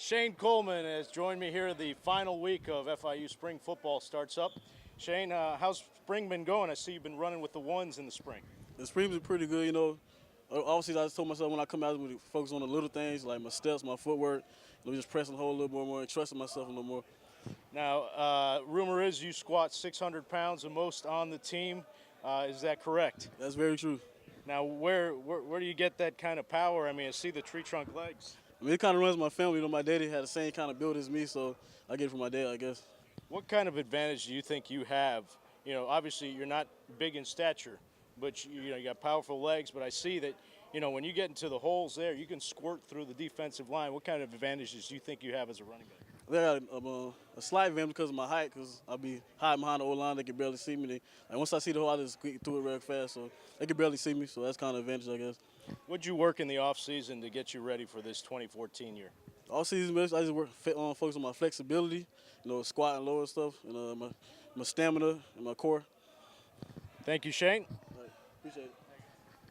Shane Coleman has joined me here. The final week of FIU Spring football starts up. Shane, how's spring been going? I see you've been running with the ones in the spring. The spring's been pretty good, you know. Obviously, I just told myself when I come out, we focus on the little things like my steps, my footwork, just pressing the hole a little more and trusting myself a little more. Now, rumor is you squat 600 pounds the most on the team. Is that correct? That's very true. Now, where do you get that kind of power? I mean, I see the tree trunk legs. I mean, it kind of runs my family. You know, my daddy had the same kind of build as me, so I get it from my dad, I guess. What kind of advantage do you think you have? You know, obviously you're not big in stature, but you got powerful legs. But I see that, when you get into the holes there, you can squirt through the defensive line. What kind of advantages do you think you have as a running back? I got a slight advantage because of my height, because I'll be hiding behind the O-line. They can barely see me. Once I see the hole, I just squeak through it real fast, so they can barely see me. So that's kind of an advantage, I guess. What'd you work in the off season to get you ready for this 2014 year? All season, I just focus on my flexibility, squat and lower stuff, and my stamina and my core. Thank you, Shane. Right. Appreciate it.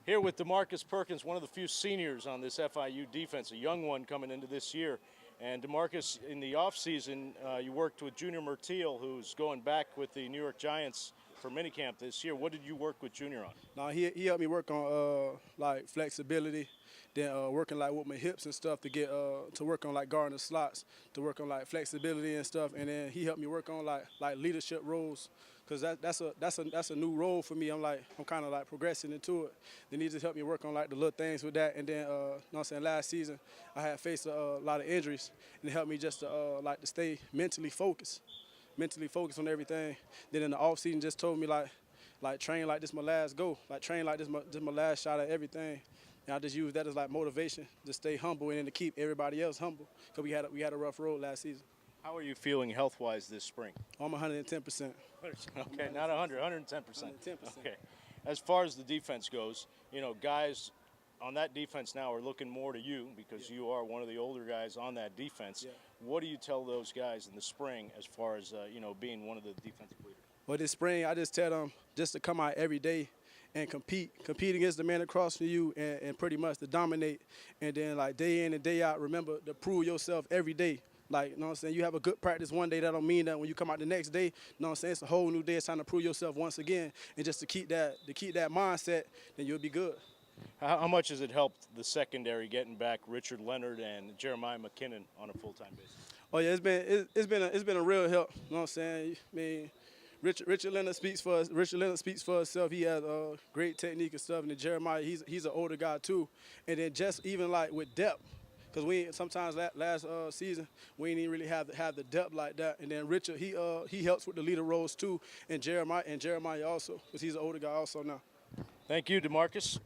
Here with Demarkus Perkins, one of the few seniors on this FIU defense, a young one coming into this year. And Demarkus, in the offseason, you worked with Junior Mertiel, who's going back with the New York Giants for minicamp this year. What did you work with Junior on? No, he helped me work on like flexibility, then working like with my hips and stuff to get to work on like guarding the slots, to work on like flexibility and stuff, and then he helped me work on like leadership roles, because that's a new role for me. I'm kind of like progressing into it. Then he just helped me work on like the little things with that, and then last season I had faced a lot of injuries, and it helped me just to to stay mentally focused on everything. Then in the off season, just told me like train like this my last go, like train like this my last shot at everything. And I just use that as like motivation to stay humble and then to keep everybody else humble, because we had a rough road last season. How are you feeling health-wise this spring? I'm 110%. Okay, not 100, 110%. 110%. Okay. As far as the defense goes, guys on that defense now are looking more to you because you are one of the older guys on that defense. Yeah. What do you tell those guys in the spring as far as, being one of the defensive leaders? Well, this spring, I just tell them just to come out every day and compete against the man across from you and pretty much to dominate. And then, like, day in and day out, remember to prove yourself every day. Like, you know what I'm saying? You have a good practice one day, that don't mean that when you come out the next day, you know what I'm saying? It's a whole new day. It's time to prove yourself once again. And just to keep that mindset, then you'll be good. How much has it helped the secondary getting back Richard Leonard and Jeremiah McKinnon on a full-time basis? Oh yeah, it's been a real help. You know what I'm saying? I mean, Richard Leonard speaks for us. Richard Leonard speaks for himself. He has great technique and stuff. And then Jeremiah, he's an older guy too. And then just even like with depth, because we sometimes last season we didn't even really have the depth like that. And then Richard, he helps with the leader roles too. And Jeremiah also, because he's an older guy also now. Thank you, Demarkus.